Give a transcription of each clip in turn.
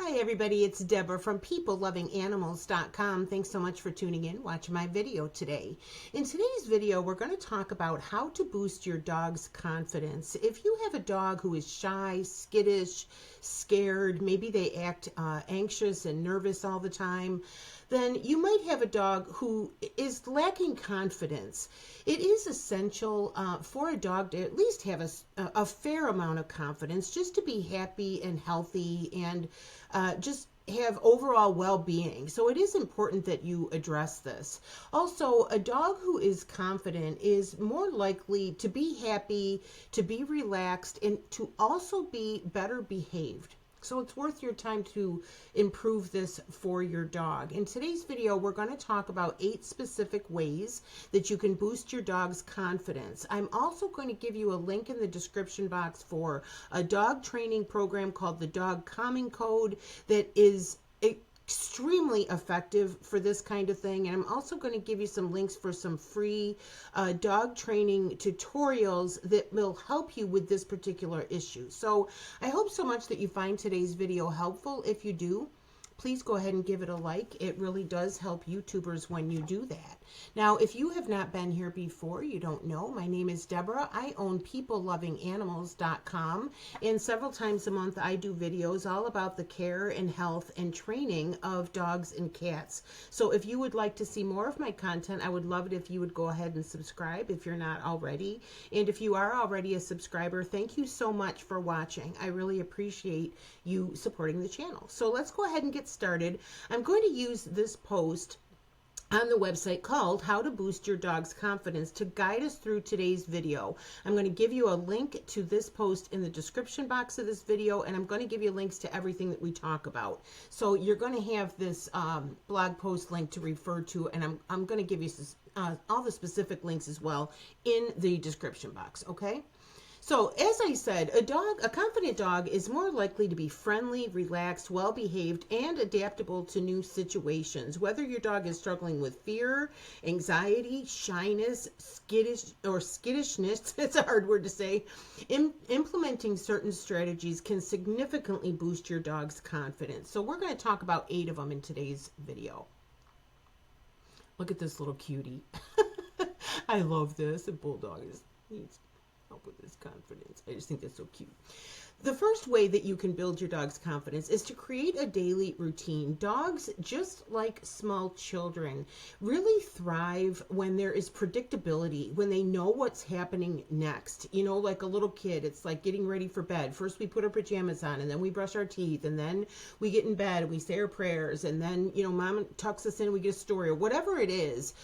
Hi everybody, it's Deborah from peoplelovinganimals.com. Thanks so much for tuning in, watching my video today. In today's video, we're going to talk about how to boost your dog's confidence. If you have a dog who is shy, skittish, scared, maybe they act anxious and nervous all the time, then you might have a dog who is lacking confidence. It is essential for a dog to at least have a fair amount of confidence just to be happy and healthy and just have overall well-being. So it is important that you address this. Also, a dog who is confident is more likely to be happy, to be relaxed, and to also be better behaved. So it's worth your time to improve this for your dog. In today's video, we're going to talk about 8 specific ways that you can boost your dog's confidence. I'm also going to give you a link in the description box for a dog training program called the Dog Calming Code that is extremely effective for this kind of thing. And I'm also going to give you some links for some free dog training tutorials that will help you with this particular issue. So I hope so much that you find today's video helpful. If you do, please go ahead and give it a like. It really does help YouTubers when you do that. Now, if you have not been here before, you don't know, my name is Deborah. I own peoplelovinganimals.com, and several times a month I do videos all about the care and health and training of dogs and cats. So if you would like to see more of my content, I would love it if you would go ahead and subscribe if you're not already. And if you are already a subscriber, thank you so much for watching. I really appreciate you supporting the channel. So let's go ahead and get started. I'm going to use this post on the website called How to Boost Your Dog's Confidence to guide us through today's video. I'm going to give you a link to this post in the description box of this video, and I'm going to give you links to everything that we talk about. So you're going to have this blog post link to refer to, and I'm going to give you all the specific links as well in the description box, okay? So, as I said, a confident dog is more likely to be friendly, relaxed, well-behaved, and adaptable to new situations. Whether your dog is struggling with fear, anxiety, shyness, skittishness, it's a hard word to say, implementing certain strategies can significantly boost your dog's confidence. So we're going to talk about 8 of them in today's video. Look at this little cutie. I love this. A bulldog needs help with his confidence. I just think that's so cute. The first way that you can build your dog's confidence is to create a daily routine. Dogs, just like small children, really thrive when there is predictability, when they know what's happening next. You know, like a little kid, it's like getting ready for bed. First we put our pajamas on, and then we brush our teeth, and then we get in bed and we say our prayers, and then, you know, mom tucks us in and we get a story, or whatever it is.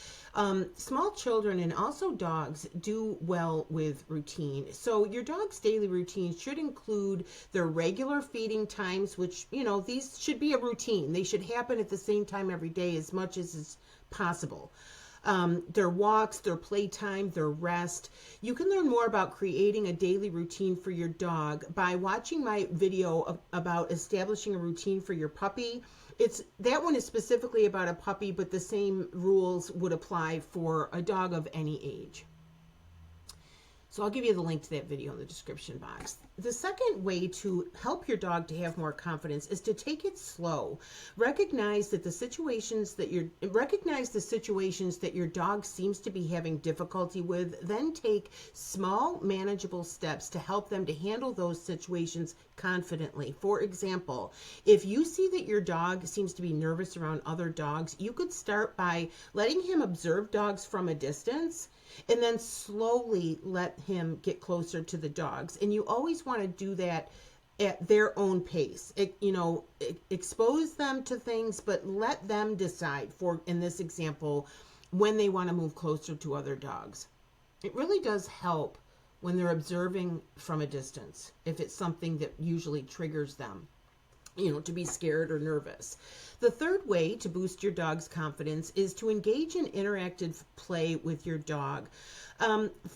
Small children and also dogs do well with routine. So your dog's daily routine should include their regular feeding times, which, you know, these should be a routine. They should happen at the same time every day as much as is possible. Their walks, their playtime, their rest. You can learn more about creating a daily routine for your dog by watching my video about establishing a routine for your puppy. That one is specifically about a puppy, but the same rules would apply for a dog of any age. So I'll give you the link to that video in the description box. The second way to help your dog to have more confidence is to take it slow. Recognize the situations that your dog seems to be having difficulty with, then take small, manageable steps to help them to handle those situations confidently. For example, if you see that your dog seems to be nervous around other dogs, you could start by letting him observe dogs from a distance and then slowly let him get closer to the dogs. And you always want to do that at their own pace. Expose them to things, but let them decide, for in this example, when they want to move closer to other dogs. It really does help when they're observing from a distance, if it's something that usually triggers them, you know, to be scared or nervous. The third way to boost your dog's confidence is to engage in interactive play with your dog.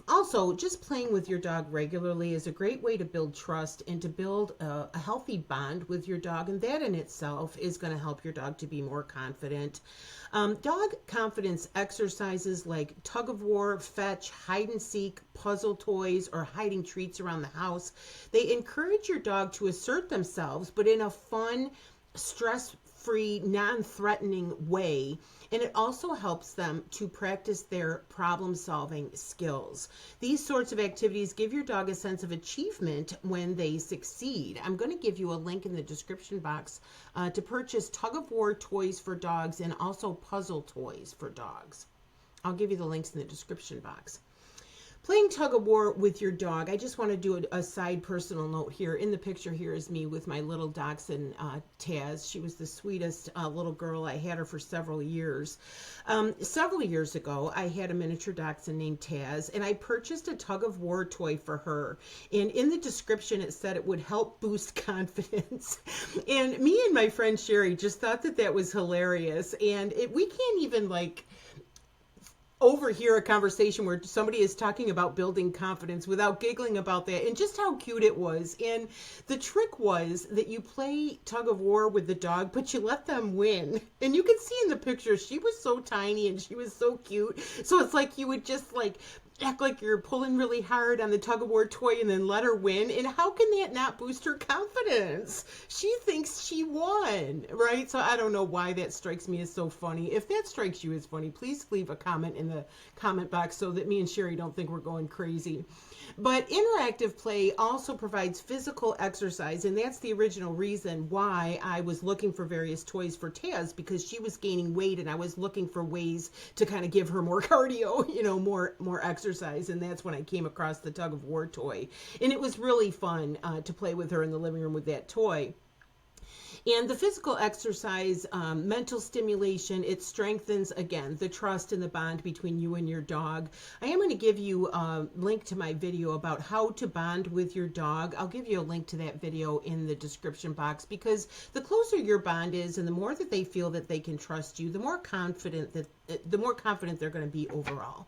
Also, just playing with your dog regularly is a great way to build trust and to build a healthy bond with your dog, and that in itself is going to help your dog to be more confident. Dog confidence exercises like tug of war, fetch, hide and seek, puzzle toys, or hiding treats around the house, they encourage your dog to assert themselves, but in a fun, stress-free, non-threatening way. And it also helps them to practice their problem-solving skills. These sorts of activities give your dog a sense of achievement when they succeed. I'm going to give you a link in the description box to purchase tug-of-war toys for dogs and also puzzle toys for dogs. I'll give you the links in the description box. Playing tug of war with your dog. I just want to do a side personal note here. In the picture here is me with my little dachshund, Taz. She was the sweetest little girl. I had her for several years. Several years ago, I had a miniature dachshund named Taz, and I purchased a tug of war toy for her. And in the description, it said it would help boost confidence. And me and my friend Sherry just thought that that was hilarious. And we can't even overhear a conversation where somebody is talking about building confidence without giggling about that and just how cute it was. And the trick was that you play tug of war with the dog, but you let them win. And you can see in the picture, she was so tiny and she was so cute. So it's like you would just act like you're pulling really hard on the tug of war toy and then let her win. And how can that not boost her confidence? She thinks she won, right? So I don't know why that strikes me as so funny. If that strikes you as funny, please leave a comment in the comment box so that me and Sherry don't think we're going crazy. But interactive play also provides physical exercise, and that's the original reason why I was looking for various toys for Taz, because she was gaining weight and I was looking for ways to kind of give her more cardio, more exercise, and that's when I came across the tug of war toy. And it was really fun to play with her in the living room with that toy. And the physical exercise, mental stimulation, it strengthens, again, the trust and the bond between you and your dog. I am going to give you a link to my video about how to bond with your dog. Going to give you a link to that video in the description box, because the closer your bond is and the more that they feel that they can trust you, the more confident they're going to be overall.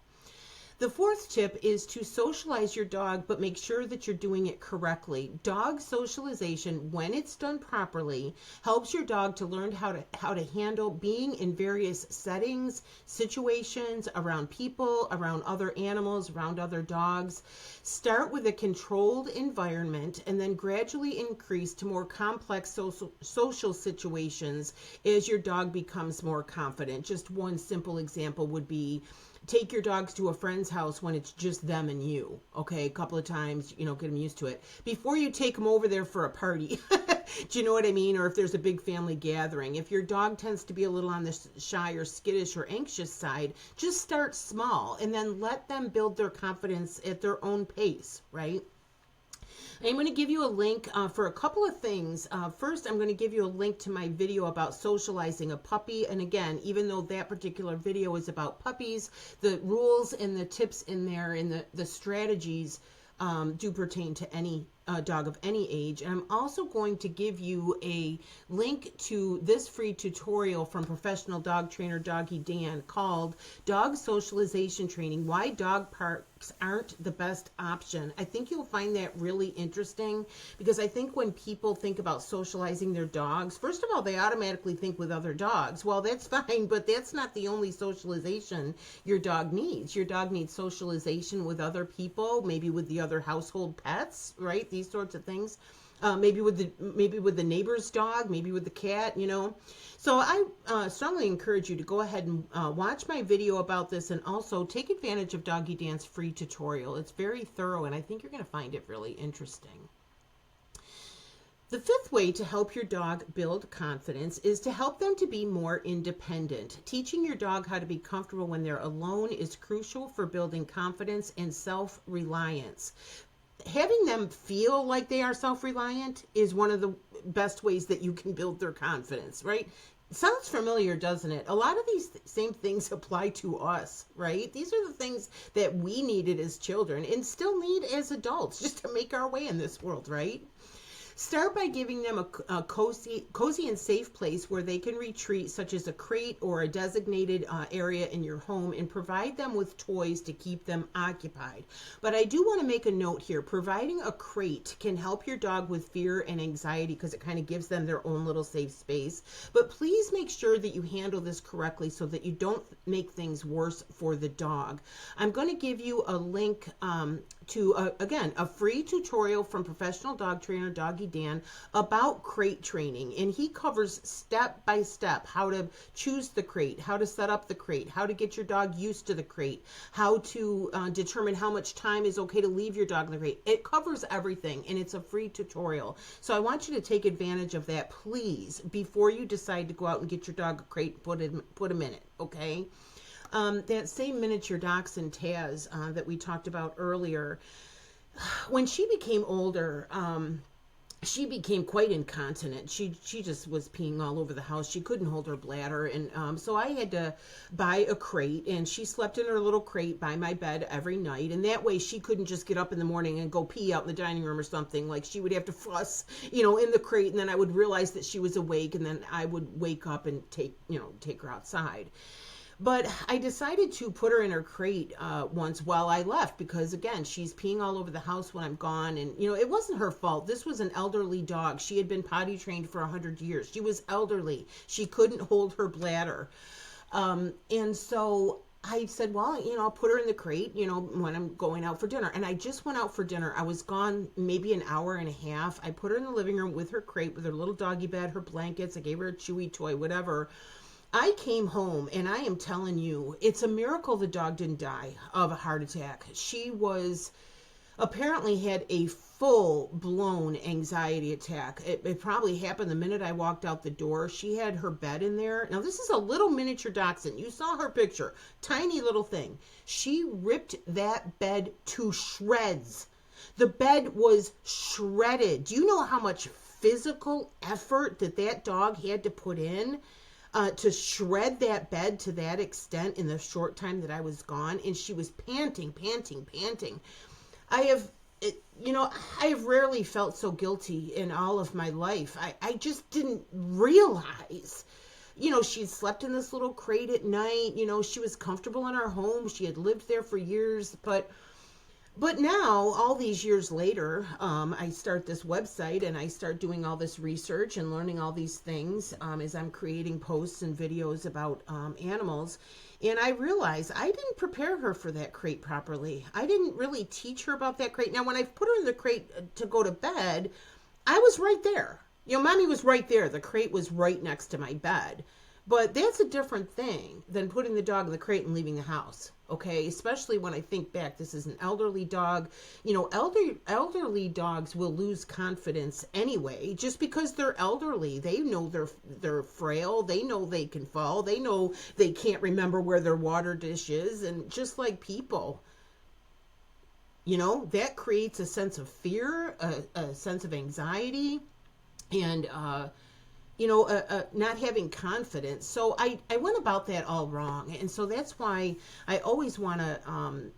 The fourth tip is to socialize your dog, but make sure that you're doing it correctly. Dog socialization, when it's done properly, helps your dog to learn how to handle being in various settings, situations, around people, around other animals, around other dogs. Start with a controlled environment and then gradually increase to more complex social situations as your dog becomes more confident. Just one simple example would be, take your dogs to a friend's house when it's just them and you, okay? A couple of times, get them used to it. Before you take them over there for a party, do you know what I mean? Or if there's a big family gathering. If your dog tends to be a little on the shy or skittish or anxious side, just start small and then let them build their confidence at their own pace, right? I'm going to give you a link for a couple of things. First, I'm going to give you a link to my video about socializing a puppy. And again, even though that particular video is about puppies, the rules and the tips in there and the strategies do pertain to any dog of any age. And I'm also going to give you a link to this free tutorial from professional dog trainer Doggy Dan called Dog Socialization Training, Why Dog Parks Aren't the Best Option. I think you'll find that really interesting, because I think when people think about socializing their dogs, first of all, they automatically think with other dogs. Well, that's fine, but that's not the only socialization your dog needs. Your dog needs socialization with other people, maybe with the other household pets, right? These sorts of things. Maybe with the neighbor's dog, maybe with the cat, So I strongly encourage you to go ahead and watch my video about this, and also take advantage of Doggy Dan's free tutorial. It's very thorough, and I think you're going to find it really interesting. The fifth way to help your dog build confidence is to help them to be more independent. Teaching your dog how to be comfortable when they're alone is crucial for building confidence and self-reliance. Having them feel like they are self-reliant is one of the best ways that you can build their confidence, right? Sounds familiar, doesn't it? A lot of these same things apply to us, right? These are the things that we needed as children and still need as adults just to make our way in this world, right? Start by giving them a cozy and safe place where they can retreat, such as a crate or a designated area in your home, and provide them with toys to keep them occupied. But I do want to make a note here. Providing a crate can help your dog with fear and anxiety because it kind of gives them their own little safe space. But please make sure that you handle this correctly so that you don't make things worse for the dog. I'm going to give you a link to, again, a free tutorial from professional dog trainer Doggy Dan about crate training. And he covers step by step how to choose the crate, how to set up the crate, how to get your dog used to the crate, how to determine how much time is okay to leave your dog in the crate. It covers everything, and it's a free tutorial. So I want you to take advantage of that, please, before you decide to go out and get your dog a crate, put him in it, okay? That same miniature dachshund Taz that we talked about earlier, when she became older, she became quite incontinent. She just was peeing all over the house. She couldn't hold her bladder, and so I had to buy a crate, and she slept in her little crate by my bed every night, and that way she couldn't just get up in the morning and go pee out in the dining room or something. Like, she would have to fuss, in the crate, and then I would realize that she was awake, and then I would wake up and take her outside. But I decided to put her in her crate once while I left, because, again, she's peeing all over the house when I'm gone. And, it wasn't her fault. This was an elderly dog. She had been potty trained for 100 years. She was elderly. She couldn't hold her bladder. And so I said, well, I'll put her in the crate, when I'm going out for dinner. And I just went out for dinner. I was gone maybe an hour and a half. I put her in the living room with her crate, with her little doggy bed, her blankets. I gave her a chewy toy, whatever. I came home, and I am telling you, it's a miracle the dog didn't die of a heart attack. She apparently had a full-blown anxiety attack. It probably happened the minute I walked out the door. She had her bed in there. Now, this is a little miniature dachshund. You saw her picture. Tiny little thing. She ripped that bed to shreds. The bed was shredded. Do you know how much physical effort that dog had to put in to shred that bed to that extent in the short time that I was gone? And she was panting. I have rarely felt so guilty in all of my life. I just didn't realize, she slept in this little crate at night. She was comfortable in our home. She had lived there for years, But now, all these years later, I start this website, and I start doing all this research and learning all these things as I'm creating posts and videos about animals. And I realize I didn't prepare her for that crate properly. I didn't really teach her about that crate. Now, when I put her in the crate to go to bed, I was right there. Mommy was right there. The crate was right next to my bed. But that's a different thing than putting the dog in the crate and leaving the house, okay? Especially when I think back, this is an elderly dog. Elderly dogs will lose confidence anyway, just because they're elderly. They know they're frail. They know they can fall. They know they can't remember where their water dish is. And just like people, that creates a sense of fear, a sense of anxiety, and not having confidence. So I went about that all wrong. And so that's why I always want to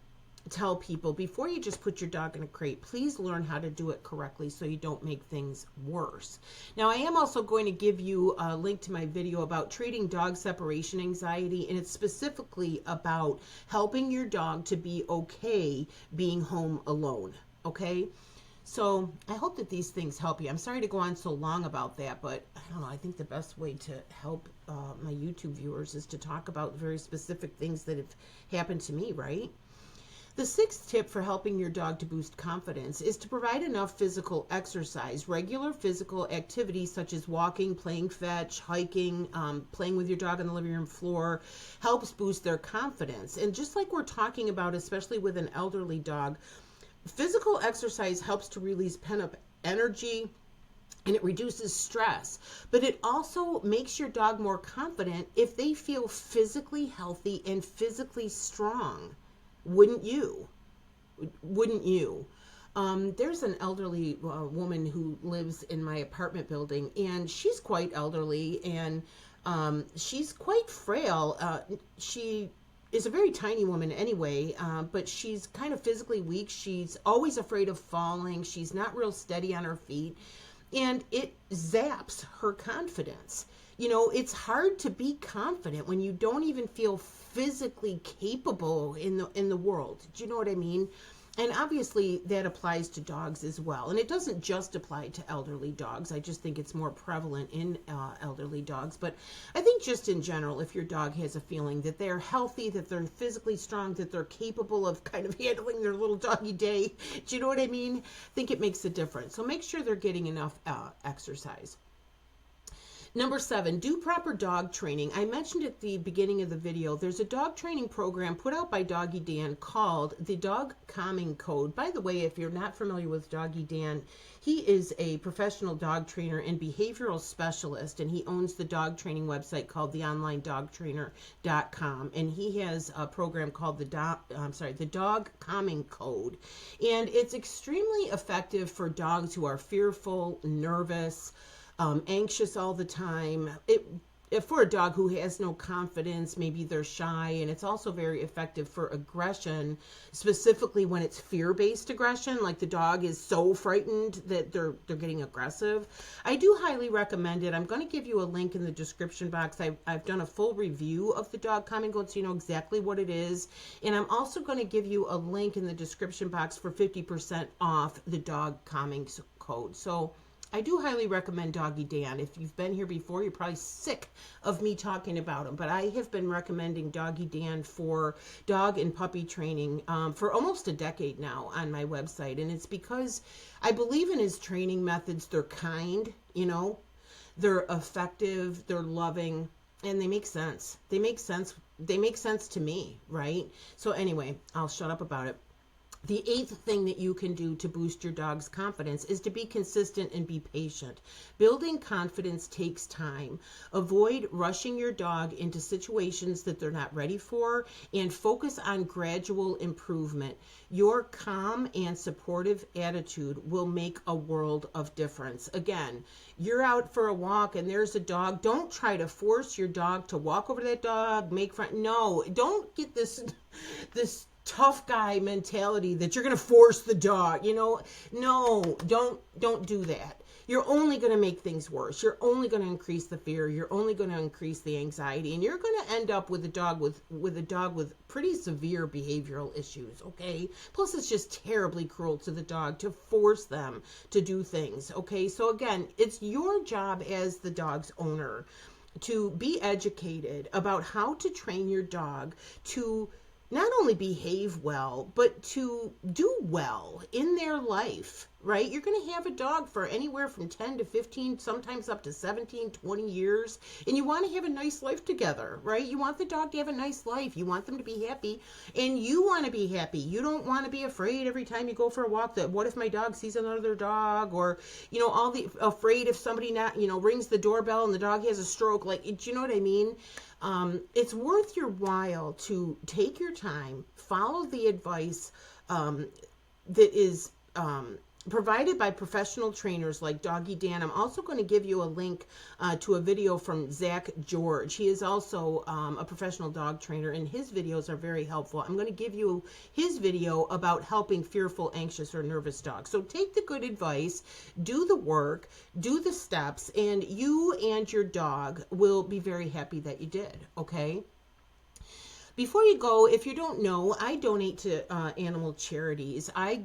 tell people, before you just put your dog in a crate, please learn how to do it correctly so you don't make things worse. Now, I am also going to give you a link to my video about treating dog separation anxiety, and it's specifically about helping your dog to be okay being home alone, okay? So I hope that these things help you. I'm sorry to go on so long about that, but I don't know. I think the best way to help my YouTube viewers is to talk about very specific things that have happened to me, right? The sixth tip for helping your dog to boost confidence is to provide enough physical exercise. Regular physical activities such as walking, playing fetch, hiking, playing with your dog on the living room floor helps boost their confidence. And just like we're talking about, especially with an elderly dog, physical exercise helps to release pent-up energy, and it reduces stress. But it also makes your dog more confident if they feel physically healthy and physically strong. Wouldn't you? There's an elderly woman who lives in my apartment building, and she's quite elderly, and she's quite frail. She is a very tiny woman anyway, but she's kind of physically weak. She's always afraid of falling. She's not real steady on her feet, and it zaps her confidence. It's hard to be confident when you don't even feel physically capable in the world. Do you know what I mean? And obviously that applies to dogs as well. And it doesn't just apply to elderly dogs. I just think it's more prevalent in elderly dogs. But I think just in general, if your dog has a feeling that they're healthy, that they're physically strong, that they're capable of kind of handling their little doggy day, do you know what I mean? I think it makes a difference. So make sure they're getting enough exercise. Number 7, do proper dog training. I mentioned at the beginning of the video, there's a dog training program put out by Doggy Dan called the Dog Calming Code. By the way, if you're not familiar with Doggy Dan, he is a professional dog trainer and behavioral specialist, and he owns the dog training website called theonlinedogtrainer.com, and he has a program called the Dog Calming Code, and it's extremely effective for dogs who are fearful, nervous, anxious all the time. For a dog who has no confidence, maybe they're shy, and it's also very effective for aggression, specifically when it's fear-based aggression, like the dog is so frightened that they're getting aggressive. I do highly recommend it. I'm going to give you a link in the description box. I've done a full review of the Dog Calming Code so you know exactly what it is, and I'm also going to give you a link in the description box for 50% off the Dog Calming Code. So I do highly recommend Doggy Dan. If you've been here before, you're probably sick of me talking about him, but I have been recommending Doggy Dan for dog and puppy training for almost a decade now on my website, and it's because I believe in his training methods. They're kind, they're effective, they're loving, and they make sense. They make sense to me, right? So anyway, I'll shut up about it. The 8th thing that you can do to boost your dog's confidence is to be consistent and be patient. Building confidence takes time. Avoid rushing your dog into situations that they're not ready for, and focus on gradual improvement. Your calm and supportive attitude will make a world of difference. Again, you're out for a walk and there's a dog. Don't try to force your dog to walk over to that dog, make friends. No, don't get this tough guy mentality that you're going to force the dog, No, don't do that. You're only going to make things worse. You're only going to increase the fear. You're only going to increase the anxiety, and you're going to end up with a dog with pretty severe behavioral issues, okay? Plus, it's just terribly cruel to the dog to force them to do things, okay? So again, it's your job as the dog's owner to be educated about how to train your dog to not only behave well, but to do well in their life, right? You're going to have a dog for anywhere from 10 to 15, sometimes up to 17, 20 years, and you want to have a nice life together, right? You want the dog to have a nice life. You want them to be happy, and you want to be happy. You don't want to be afraid every time you go for a walk that what if my dog sees another dog, or, afraid if somebody rings the doorbell and the dog has a stroke. Like, do you know what I mean? It's worth your while to take your time, follow the advice that is provided by professional trainers like Doggy Dan. I'm also going to give you a link to a video from Zach George. He is also a professional dog trainer, and his videos are very helpful. I'm going to give you his video about helping fearful, anxious, or nervous dogs. So take the good advice, do the work, do the steps, and you and your dog will be very happy that you did, okay? Before you go, if you don't know, I donate to animal charities. I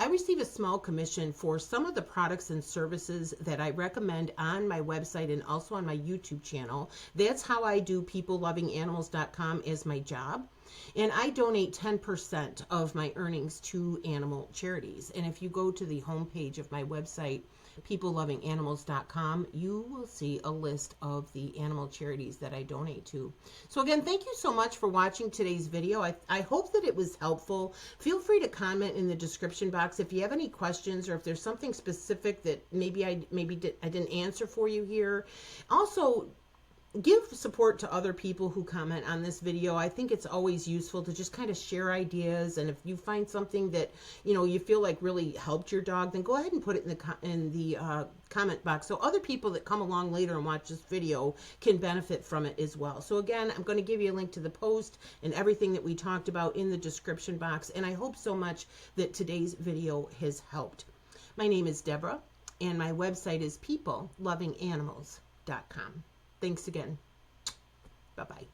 receive a small commission for some of the products and services that I recommend on my website and also on my YouTube channel. That's how I do peoplelovinganimals.com as my job. And I donate 10% of my earnings to animal charities. And if you go to the homepage of my website, peoplelovinganimals.com, you will see a list of the animal charities that I donate to. So again, thank you so much for watching today's video. I hope that it was helpful. Feel free to comment in the description box if you have any questions, or if there's something specific that maybe I didn't answer for you here. Also, give support to other people who comment on this video. I think it's always useful to just kind of share ideas, and if you find something that you feel like really helped your dog, then go ahead and put it in the comment box so other people that come along later and watch this video can benefit from it as well. So again, I'm going to give you a link to the post and everything that we talked about in the description box, and I hope so much that today's video has helped. My name is Deborah, and my website is peoplelovinganimals.com. Thanks again. Bye-bye.